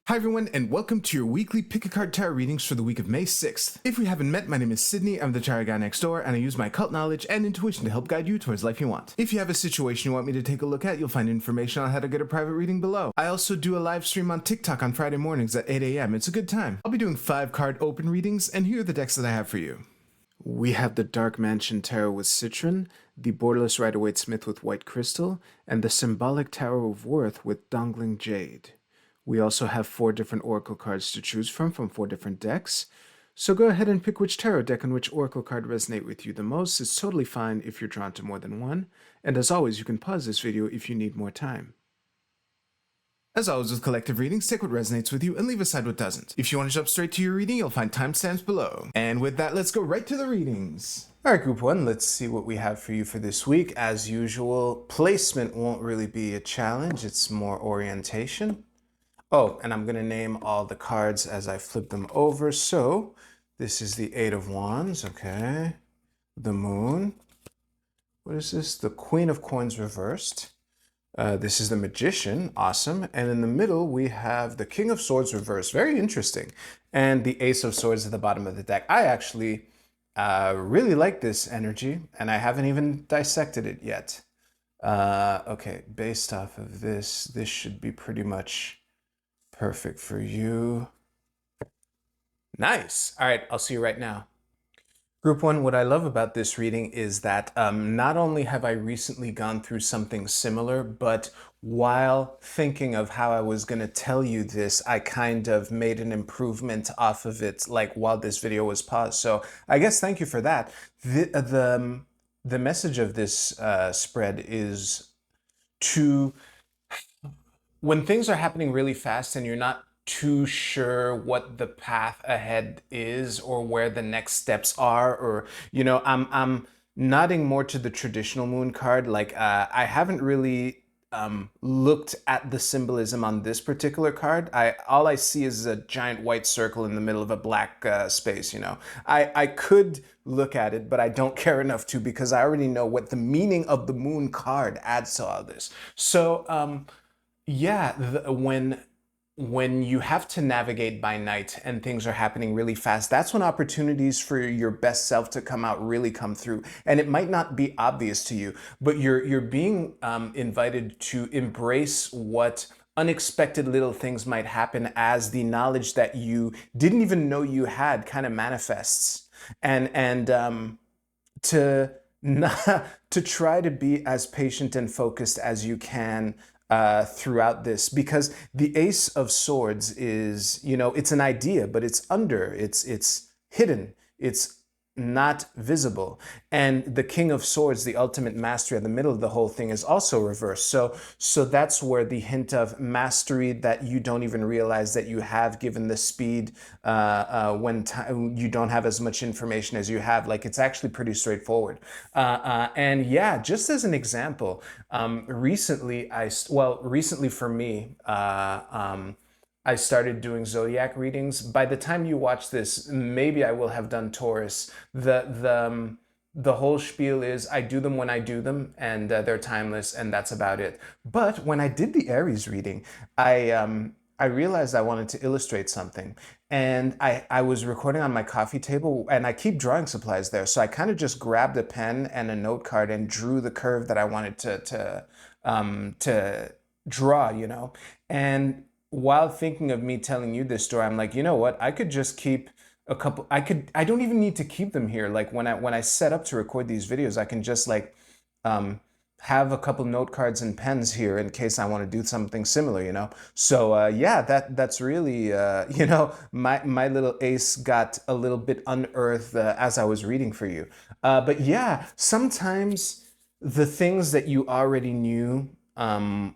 Hi everyone, and welcome to your weekly Pick-a-Card Tarot readings for the week of May 6th. If we haven't met, my name is Sydney, I'm the tarot guy next door, and I use my cult knowledge and intuition to help guide you towards life you want. If you have a situation you want me to take a look at, you'll find information on how to get a private reading below. I also do a live stream on TikTok on Friday mornings at 8 a.m. It's a good time. I'll be doing 5-card open readings, and here are the decks that I have for you. We have the Dark Mansion Tarot with Citron, the Borderless Rider-Waite-Smith with White Crystal, and the Symbolic Tarot of Worth with Dongling Jade. We also have 4 different oracle cards to choose from 4 different decks. So go ahead and pick which tarot deck and which oracle card resonate with you the most. It's totally fine if you're drawn to more than one. And as always, you can pause this video if you need more time. As always with collective readings, take what resonates with you and leave aside what doesn't. If you want to jump straight to your reading, you'll find timestamps below. And with that, let's go right to the readings. Alright, group 1, let's see what we have for you for this week. As usual, placement won't really be a challenge, it's more orientation. Oh, and I'm going to name all the cards as I flip them over. So this is the 8 of Wands, okay. The Moon. What is this? The Queen of Coins reversed. This is the Magician, awesome. And in the middle, we have the King of Swords reversed, very interesting. And the Ace of Swords at the bottom of the deck. I actually really like this energy, and I haven't even dissected it yet. Okay, based off of this should be pretty much perfect for you. Nice. All right, I'll see you right now. Group 1, what I love about this reading is that not only have I recently gone through something similar, but while thinking of how I was going to tell you this, I kind of made an improvement off of it, like while this video was paused. So I guess thank you for that. The message of this spread is to, when things are happening really fast and you're not too sure what the path ahead is or where the next steps are, or I'm nodding more to the traditional moon card. Like I haven't really looked at the symbolism on this particular card. All I see is a giant white circle in the middle of a black space. I could look at it, but I don't care enough to, because I already know what the meaning of the moon card adds to all this. So yeah, when you have to navigate by night and things are happening really fast, that's when opportunities for your best self to come out really come through. And it might not be obvious to you, but you're being invited to embrace what unexpected little things might happen as the knowledge that you didn't even know you had kind of manifests. And to not, to try to be as patient and focused as you can throughout this, because the Ace of Swords is, it's an idea, but it's hidden, it's not visible. And the King of Swords, the ultimate mastery at the middle of the whole thing, is also reversed. So that's where the hint of mastery that you don't even realize that you have, given the speed when you don't have as much information as you have. Like, it's actually pretty straightforward. And yeah, just as an example, recently for me, I started doing zodiac readings. By the time you watch this, maybe I will have done Taurus. The whole spiel is I do them when I do them, and they're timeless, and that's about it. But when I did the Aries reading, I realized I wanted to illustrate something, and I was recording on my coffee table, and I keep drawing supplies there, so I kind of just grabbed a pen and a note card and drew the curve that I wanted to draw, and while thinking of me telling you this story, I'm like, you know what? I could just keep a couple. I don't even need to keep them here. Like when I set up to record these videos, I can just have a couple note cards and pens here in case I want to do something similar. So yeah, that's really my little ace got a little bit unearthed as I was reading for you. But yeah, sometimes the things that you already knew,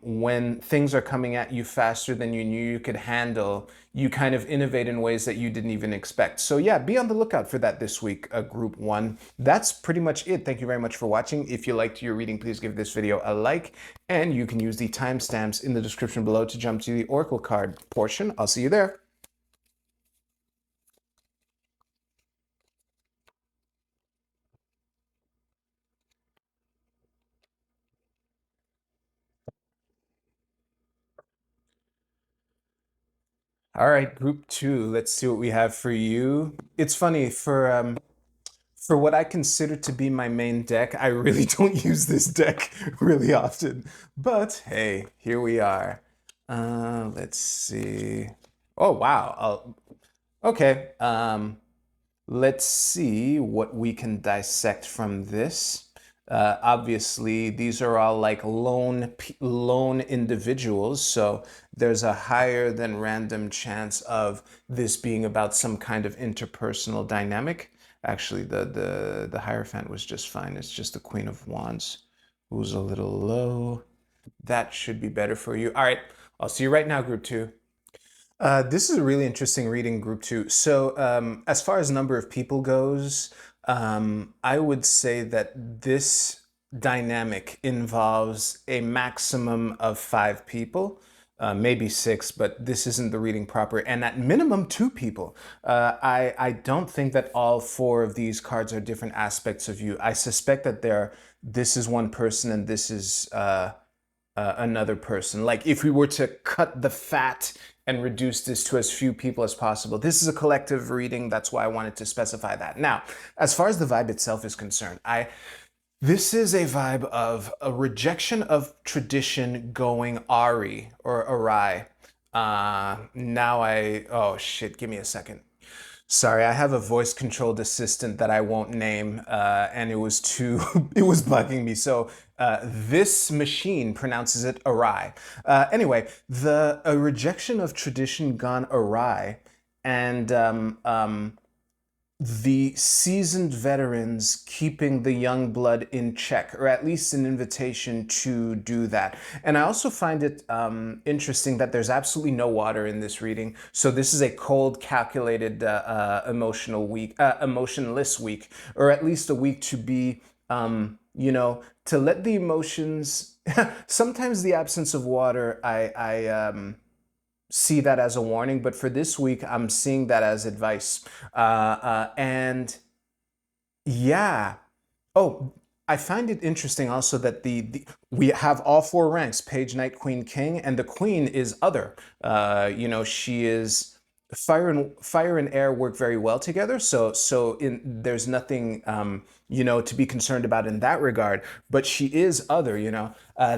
when things are coming at you faster than you knew you could handle, you kind of innovate in ways that you didn't even expect. So yeah, be on the lookout for that this week, group 1. That's pretty much it. Thank you very much for watching. If you liked your reading, please give this video a like, and you can use the timestamps in the description below to jump to the Oracle card portion. I'll see you there. All right, group two. Let's see what we have for you. It's funny for what I consider to be my main deck. I really don't use this deck really often, but hey, here we are. Let's see. Oh wow. Okay. Let's see what we can dissect from this. Obviously, these are all like lone individuals, so there's a higher than random chance of this being about some kind of interpersonal dynamic. Actually, the Hierophant was just fine. It's just the Queen of Wands who's a little low. That should be better for you. All right, I'll see you right now, group two. This is a really interesting reading, group two. So, as far as number of people goes, I would say that this dynamic involves a maximum of 5 people, maybe 6, but this isn't the reading proper, and at minimum 2 people. I don't think that all 4 of these cards are different aspects of you. I suspect that this is one person and this is another person. Like if we were to cut the fat and reduce this to as few people as possible. This is a collective reading. That's why I wanted to specify that. Now, as far as the vibe itself is concerned, this is a vibe of a rejection of tradition going awry or awry. Oh shit, give me a second. Sorry, I have a voice controlled assistant that I won't name, and it was it was bugging me. So this machine pronounces it awry. Anyway, a rejection of tradition gone awry, and the seasoned veterans keeping the young blood in check, or at least an invitation to do that. And I also find it interesting that there's absolutely no water in this reading. So this is a cold, calculated, emotionless week, or at least a week to be, to let the emotions. Sometimes the absence of water, I see that as a warning, but for this week, I'm seeing that as advice. And yeah. Oh, I find it interesting also that we have all 4 ranks: Page, Knight, Queen, King, and the Queen is other. She is fire and air work very well together. There's nothing to be concerned about in that regard. But she is other.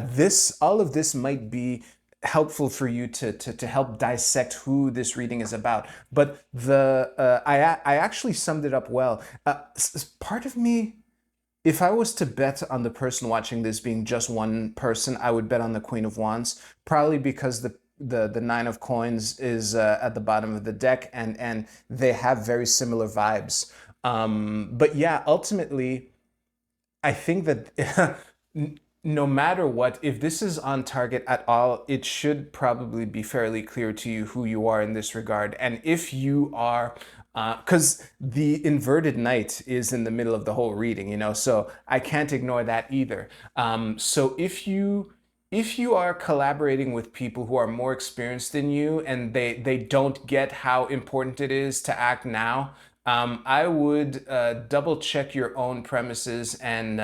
This all of this might be helpful for you to help dissect who this reading is about. But I actually summed it up well. Part of me, if I was to bet on the person watching this being just one person, I would bet on the Queen of Wands, probably because the Nine of Coins is at the bottom of the deck, and they have very similar vibes. But yeah, ultimately, I think that no matter what, if this is on target at all, it should probably be fairly clear to you who you are in this regard. And if you are, because the inverted knight is in the middle of the whole reading, so I can't ignore that either. So if you are collaborating with people who are more experienced than you and they don't get how important it is to act now, I would double check your own premises and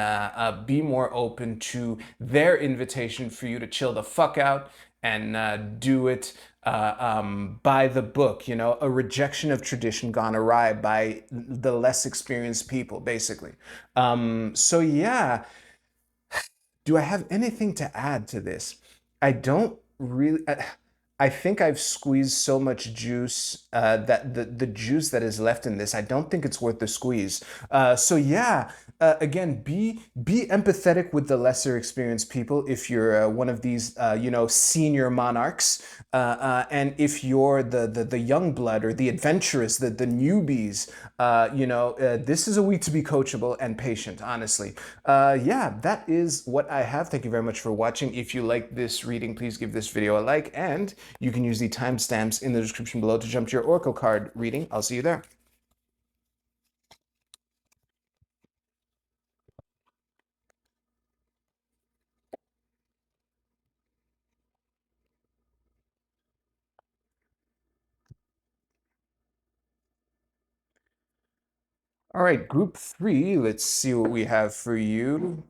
be more open to their invitation for you to chill the fuck out and do it by the book, a rejection of tradition gone awry by the less experienced people, basically. So yeah, do I have anything to add to this? I don't really. I think I've squeezed so much juice that the juice that is left in this, I don't think it's worth the squeeze. So yeah, again, be empathetic with the lesser experienced people if you're one of these senior monarchs, and if you're the young blood or the adventurous, the newbies, this is a week to be coachable and patient, honestly. Yeah, that is what I have. Thank you very much for watching. If you like this reading, please give this video a like, and you can use the timestamps in the description below to jump to your Oracle card reading. I'll see you there. All right, group 3, let's see what we have for you.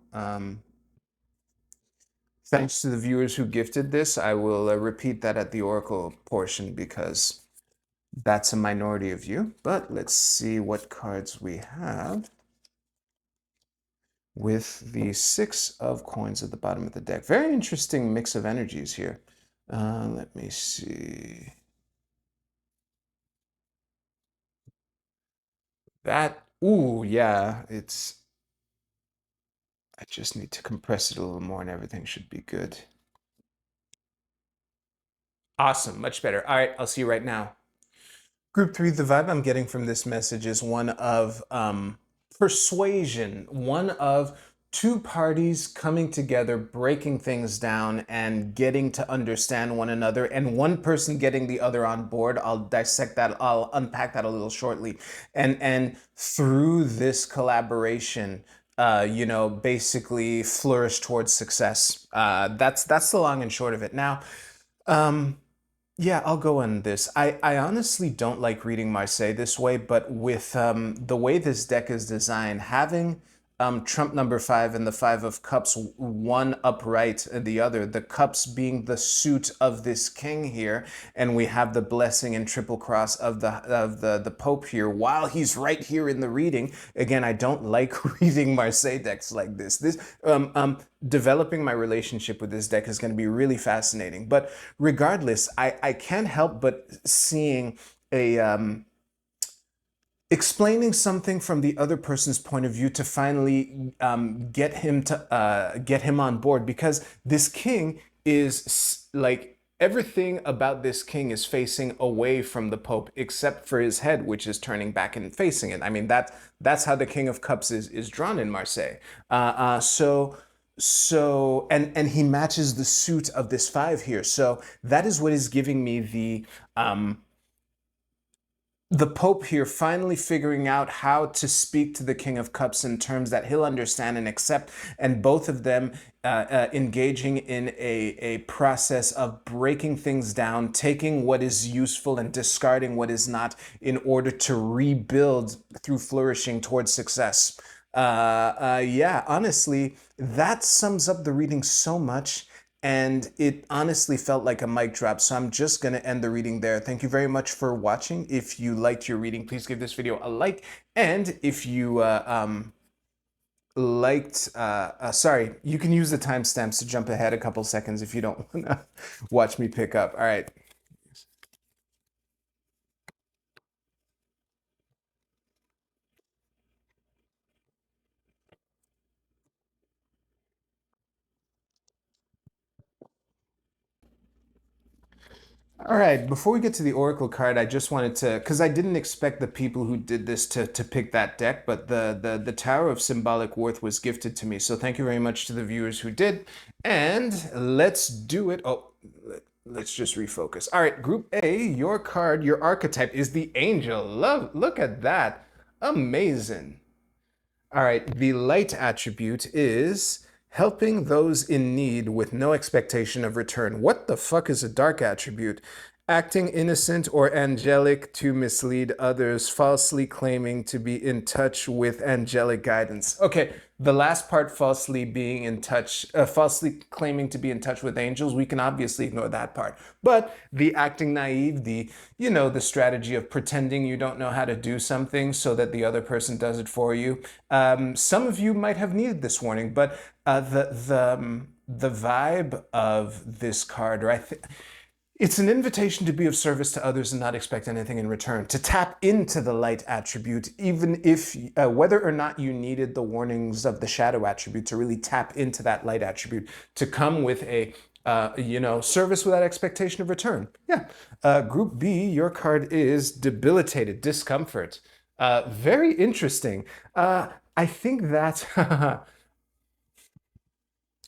Thanks to the viewers who gifted this. I will repeat that at the Oracle portion because That's a minority of you, but let's see what cards we have with the 6 of coins at the bottom of the deck. Very interesting mix of energies here. Let me see. That, ooh, yeah, I just need to compress it a little more and everything should be good. Awesome, much better. All right, I'll see you right now. Group 3, the vibe I'm getting from this message is one of persuasion, one of two parties coming together, breaking things down, and getting to understand one another, and one person getting the other on board. I'll dissect that. I'll unpack that a little shortly. And through this collaboration, basically flourish towards success. That's the long and short of it. Now, um, yeah, I'll go on this. I honestly don't like reading Marseille this way, but with the way this deck is designed, having Trump number 5 and the 5 of Cups, one upright and the other, the cups being the suit of this king here, and we have the blessing and triple cross of the Pope here while he's right here in the reading. Again, I don't like reading Marseille decks like this. Developing my relationship with this deck is going to be really fascinating. But regardless, I can't help but seeing a explaining something from the other person's point of view to finally get him on board, because this king is like everything about this king is facing away from the Pope except for his head, which is turning back and facing it. I mean, that's how the King of Cups is drawn in Marseille. And he matches the suit of this 5 here. So that is what is giving me the Pope here finally figuring out how to speak to the King of Cups in terms that he'll understand and accept, and both of them engaging in a process of breaking things down, taking what is useful and discarding what is not in order to rebuild through flourishing towards success. Yeah, honestly, that sums up the reading so much. And it honestly felt like a mic drop. So I'm just going to end the reading there. Thank you very much for watching. If you liked your reading, please give this video a like. And if you sorry, you can use the timestamps to jump ahead a couple seconds if you don't want to watch me pick up. All right. All right, before we get to the Oracle card, I just wanted to, because I didn't expect the people who did this to pick that deck, but the Tower of Symbolic Worth was gifted to me. So thank you very much to the viewers who did. And let's do it. Oh, let's just refocus. All right, Group A, your card, your archetype is the Angel. Look at that. Amazing. All right, the light attribute is helping those in need with no expectation of return. What the fuck is a dark attribute? Acting innocent or angelic to mislead others, falsely claiming to be in touch with angelic guidance. Okay, the last part, falsely being in touch, falsely claiming to be in touch with angels, we can obviously ignore that part. But the acting naive, the strategy of pretending you don't know how to do something so that the other person does it for you. Some of you might have needed this warning, but the vibe of this card, or it's an invitation to be of service to others and not expect anything in return, to tap into the light attribute, even if, whether or not you needed the warnings of the shadow attribute, to really tap into that light attribute, to come with a, service without expectation of return. Yeah. Group B, your card is debilitated, discomfort. Very interesting. I think that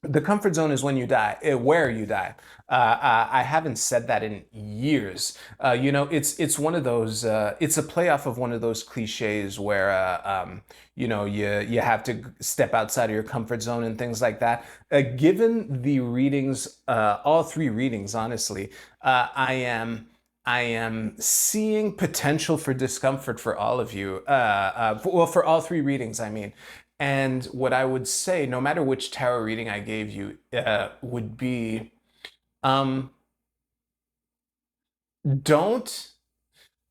the comfort zone is when you die, where you die. I haven't said that in years. It's one of those. It's a playoff of one of those cliches where you have to step outside of your comfort zone and things like that. Given the readings, all 3 readings, honestly, I am seeing potential for discomfort for all of you. For all 3 readings, I mean. And what I would say, no matter which tarot reading I gave you, would be, don't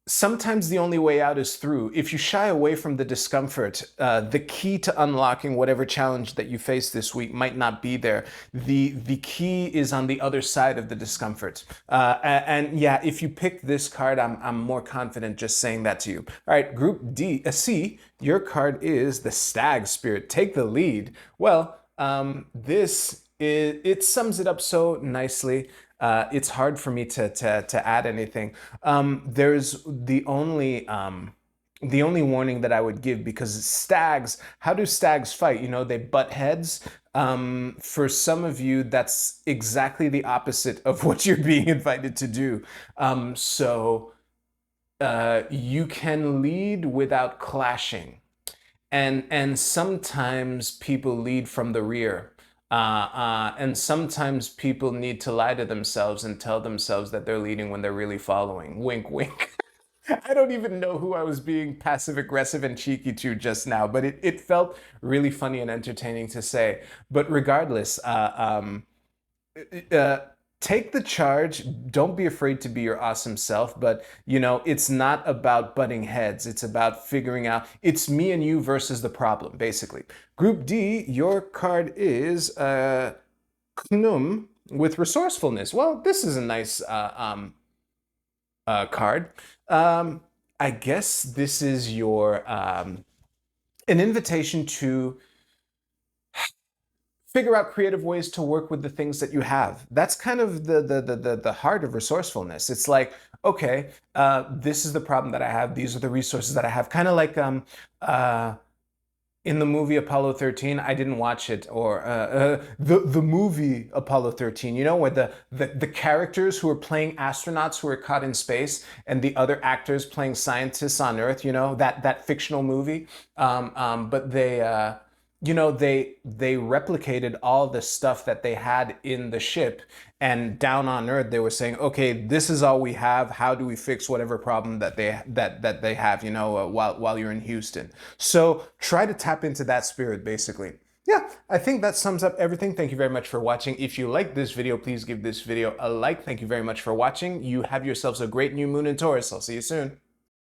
sometimes the only way out is through. If you shy away from the discomfort, the key to unlocking whatever challenge that you face this week might not be there. The key is on the other side of the discomfort. And yeah, if you pick this card, I'm more confident just saying that to you. All right, Group C, your card is the Stag Spirit. Take the lead. Well, it sums it up so nicely. It's hard for me to add anything. There's the only warning that I would give, because stags, how do stags fight? You know, they butt heads. For some of you, that's exactly the opposite of what you're being invited to do. You can lead without clashing. And sometimes people lead from the rear. And sometimes people need to lie to themselves and tell themselves that they're leading when they're really following. Wink, wink. I don't even know who I was being passive aggressive and cheeky to just now, but it felt really funny and entertaining to say. But regardless, take the charge. Don't be afraid to be your awesome self. But, you know, it's not about butting heads. It's about figuring out, it's me and you versus the problem, basically. Group D, your card is Knum with resourcefulness. Well, this is a nice card. I guess this is your an invitation to figure out creative ways to work with the things that you have. That's kind of the heart of resourcefulness. It's like, okay, this is the problem that I have. These are the resources that I have. Kind of like in the movie Apollo 13, I didn't watch it, or the movie Apollo 13, you know, where the characters who are playing astronauts who are caught in space and the other actors playing scientists on Earth, you know, that fictional movie. But they, you know, they replicated all the stuff that they had in the ship, and down on Earth they were saying, okay, this is all we have. How do we fix whatever problem that they have, you know, while you're in Houston? So try to tap into that spirit, basically. Yeah, I think that sums up everything. Thank you very much for watching. If you like this video, please give this video a like. Thank you very much for watching. You have yourselves a great new moon in Taurus. I'll see you soon.